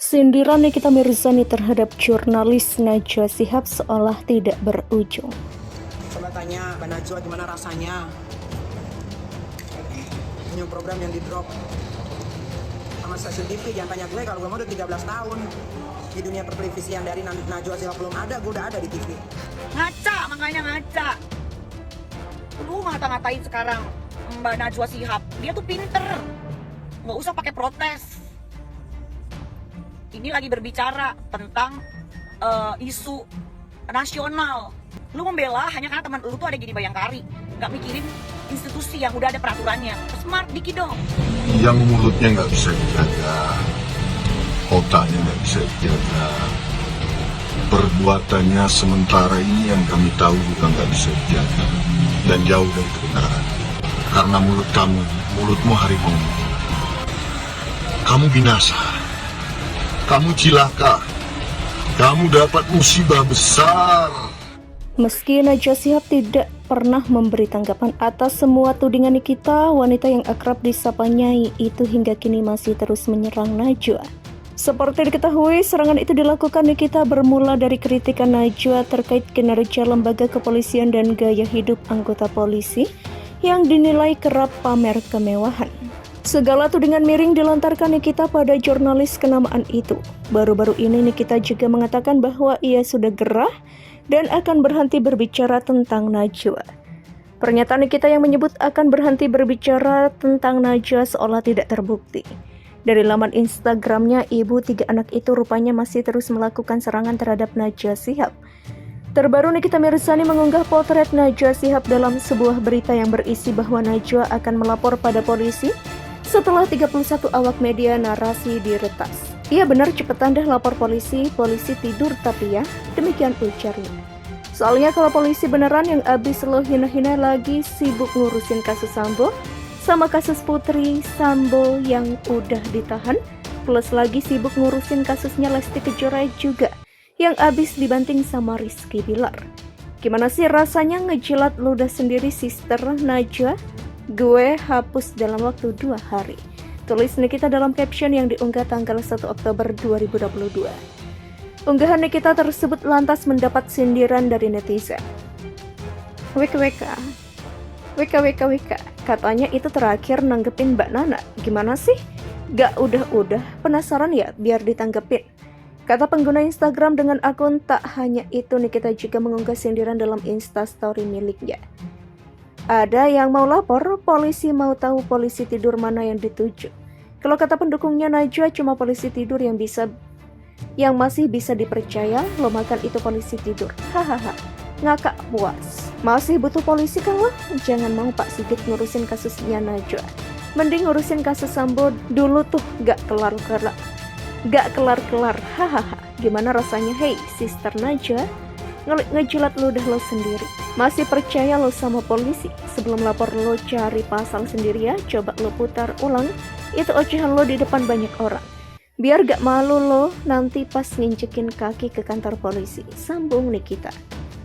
Sindiran Nikita Mirzani terhadap jurnalis Najwa Shihab seolah tidak berujung. Coba tanya Mbak Najwa gimana rasanya new program yang di drop sama stasiun TV. Jangan tanya gue, kalau gue mau udah 13 tahun di dunia pertelevisian. Dari Najwa Shihab belum ada, gue udah ada di TV. Ngaca, makanya ngaca. Lu ngata-ngatain sekarang Mbak Najwa Shihab, dia tuh pinter, nggak usah pakai protes. Ini lagi berbicara tentang isu nasional. Lu membela hanya karena teman lu tuh ada jadi Bayangkari, nggak mikirin institusi yang udah ada peraturannya. Smart dikit dong. Yang mulutnya nggak bisa dijaga, otaknya nggak bisa dijaga, perbuatannya sementara ini yang kami tahu juga nggak bisa dijaga dan jauh dari kebenaran. Karena mulutmu harimau, kamu binasa, kamu cilaka, kamu dapat musibah besar. Meski Najwa Shihab tidak pernah memberi tanggapan atas semua tudingan Nikita, wanita yang akrab disapa Nyai itu hingga kini masih terus menyerang Najwa. Seperti diketahui, serangan itu dilakukan Nikita bermula dari kritikan Najwa terkait kinerja lembaga kepolisian dan gaya hidup anggota polisi yang dinilai kerap pamer kemewahan. Segala tudingan miring dilontarkan Nikita pada jurnalis kenamaan itu. Baru-baru ini Nikita juga mengatakan bahwa ia sudah gerah dan akan berhenti berbicara tentang Najwa. Pernyataan Nikita yang menyebut akan berhenti berbicara tentang Najwa seolah tidak terbukti. Dari laman Instagramnya, ibu 3 anak itu rupanya masih terus melakukan serangan terhadap Najwa Shihab. Terbaru Nikita Mirzani mengunggah potret Najwa Shihab dalam sebuah berita yang berisi bahwa Najwa akan melapor pada polisi setelah 31 awak media narasi diretas. Iya benar, cepetan deh lapor polisi tidur tapi ya, demikian ujarnya. Soalnya kalau polisi beneran yang abis lo hina-hina lagi sibuk ngurusin kasus Sambo sama kasus Putri Sambo yang udah ditahan, plus lagi sibuk ngurusin kasusnya Lesti Kejora juga yang abis dibanting sama Rizky Bilar. Gimana sih rasanya ngejilat ludah sendiri sister Najwa? Gue hapus dalam waktu 2 hari. Tulis Nikita dalam caption yang diunggah tanggal 1 Oktober 2022. Unggahan Nikita tersebut lantas mendapat sindiran dari netizen. WKWK, katanya itu terakhir nanggepin Mbak Nana. Gimana sih? Gak udah-udah, penasaran ya biar ditanggepin. Kata pengguna Instagram dengan akun tak hanya itu, Nikita juga mengunggah sindiran dalam Instastory miliknya. Ada yang mau lapor, polisi mau tahu polisi tidur mana yang dituju. Kalau kata pendukungnya Najwa, cuma polisi tidur yang masih bisa dipercaya, lo makan itu polisi tidur. Hahaha, ngakak puas. Masih butuh polisi kan lo? Jangan mau Pak Sigit ngurusin kasusnya Najwa. Mending ngurusin kasus Sambo dulu tuh, gak kelar-kelar. Hahaha, gimana rasanya hey sister Najwa? Ngejilat ludah lo sendiri. Masih percaya lo sama polisi? Sebelum lapor lo cari pasal sendiri ya. Coba lo putar ulang itu ocehan lo di depan banyak orang. Biar gak malu lo nanti pas nginjekin kaki ke kantor polisi. Sambung Nikita.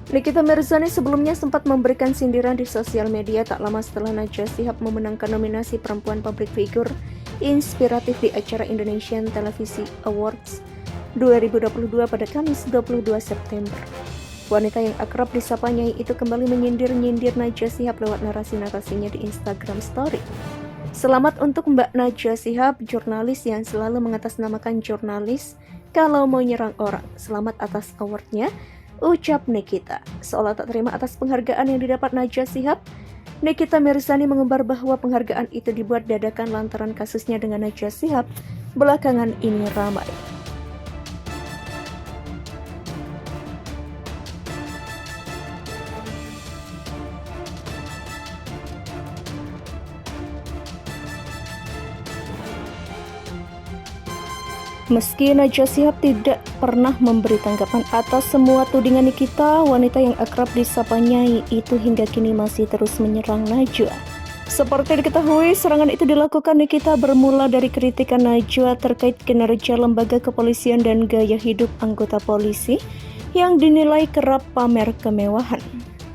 Nikita Mirzani sebelumnya sempat memberikan sindiran di sosial media tak lama setelah Najwa Shihab memenangkan nominasi Perempuan Public Figure Inspiratif di acara Indonesian Television Awards 2022 pada Kamis 22 September. Wanita yang akrab disapa Nyai itu kembali menyindir-nyindir Najwa Shihab lewat narasi-narasinya di Instagram Story. Selamat untuk Mbak Najwa Shihab, jurnalis yang selalu mengatasnamakan jurnalis kalau mau nyerang orang. Selamat atas awardnya, ucap Nikita. Seolah tak terima atas penghargaan yang didapat Najwa Shihab, Nikita Mirzani mengumbar bahwa penghargaan itu dibuat dadakan lantaran kasusnya dengan Najwa Shihab belakangan ini ramai. Meski Najwa Shihab tidak pernah memberi tanggapan atas semua tudingan Nikita, wanita yang akrab disapa Nyai itu hingga kini masih terus menyerang Najwa. Seperti diketahui, serangan itu dilakukan Nikita bermula dari kritikan Najwa terkait kinerja lembaga kepolisian dan gaya hidup anggota polisi yang dinilai kerap pamer kemewahan.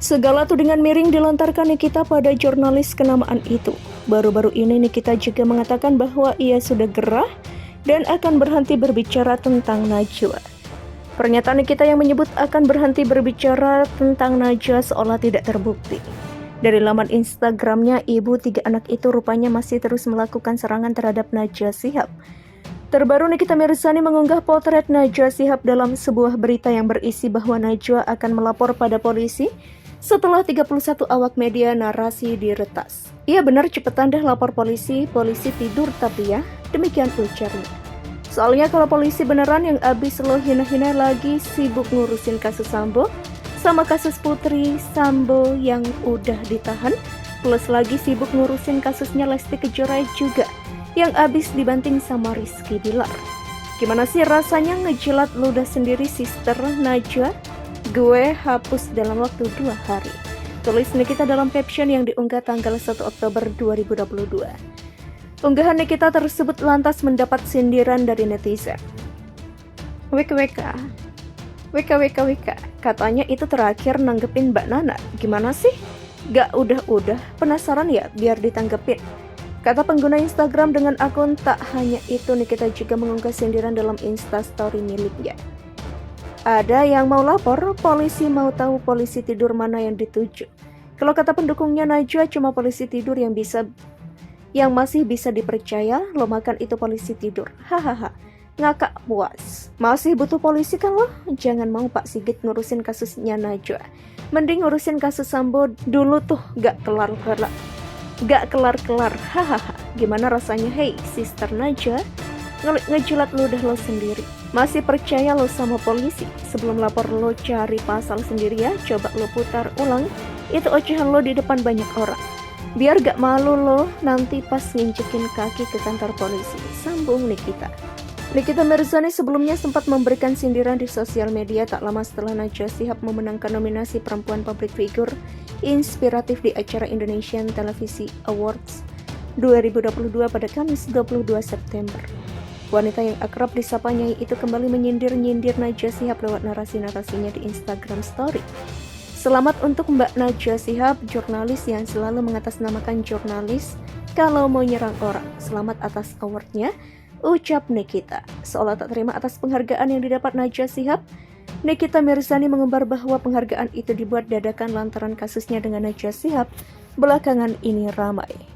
Segala tudingan miring dilontarkan Nikita pada jurnalis kenamaan itu. Baru-baru ini Nikita juga mengatakan bahwa ia sudah gerah dan akan berhenti berbicara tentang Najwa. Pernyataan Nikita yang menyebut akan berhenti berbicara tentang Najwa seolah tidak terbukti. Dari laman Instagramnya, ibu 3 anak itu rupanya masih terus melakukan serangan terhadap Najwa Shihab. Terbaru, Nikita Mirzani mengunggah potret Najwa Shihab dalam sebuah berita yang berisi bahwa Najwa akan melapor pada polisi setelah 31 awak media narasi diretas. Iya benar, cepetan deh lapor polisi tidur tapi ya, demikian ujarnya. Soalnya kalau polisi beneran yang abis lo hina-hina lagi sibuk ngurusin kasus Sambo, sama kasus Putri Sambo yang udah ditahan, plus lagi sibuk ngurusin kasusnya Lesti Kejora juga, yang abis dibanting sama Rizky Bilar. Gimana sih rasanya ngejilat ludah sendiri Sister Najwa? Gue hapus dalam waktu 2 hari. Tulis Nikita dalam caption yang diunggah tanggal 1 Oktober 2022. Unggahan Nikita tersebut lantas mendapat sindiran dari netizen. WKWK, katanya itu terakhir nanggepin Mbak Nana. Gimana sih? Gak udah-udah, penasaran ya biar ditanggepin. Kata pengguna Instagram dengan akun tak hanya itu, Nikita juga mengunggah sindiran dalam Instastory miliknya. Ada yang mau lapor, polisi mau tahu polisi tidur mana yang dituju. Kalau kata pendukungnya Najwa, cuma polisi tidur yang masih bisa dipercaya, lo makan itu polisi tidur. Hahaha. Ngakak puas. Masih butuh polisi kan lo? Jangan mau Pak Sigit ngurusin kasusnya Najwa. Mending ngurusin kasus Sambo dulu tuh, gak kelar-kelar. Hahaha. Gimana rasanya? Hey, Sister Najwa, ngejilat ludah lo sendiri. Masih percaya lo sama polisi? Sebelum lapor lo cari pasal sendiri ya. Coba lo putar ulang itu ocehan lo di depan banyak orang. Biar gak malu lo nanti pas nginjekin kaki ke kantor polisi. Sambung Nikita. Nikita Mirzani sebelumnya sempat memberikan sindiran di sosial media tak lama setelah Najwa Shihab memenangkan nominasi Perempuan Public Figure Inspiratif di acara Indonesian Television Awards 2022 pada Kamis 22 September. Wanita yang akrab disapa Nyai itu kembali menyindir-nyindir Najwa Shihab lewat narasi-narasinya di Instagram Story. Selamat untuk Mbak Najwa Shihab, jurnalis yang selalu mengatasnamakan jurnalis kalau mau nyerang orang. Selamat atas awardnya, ucap Nikita. Seolah tak terima atas penghargaan yang didapat Najwa Shihab, Nikita Mirzani mengembar bahwa penghargaan itu dibuat dadakan lantaran kasusnya dengan Najwa Shihab belakangan ini ramai.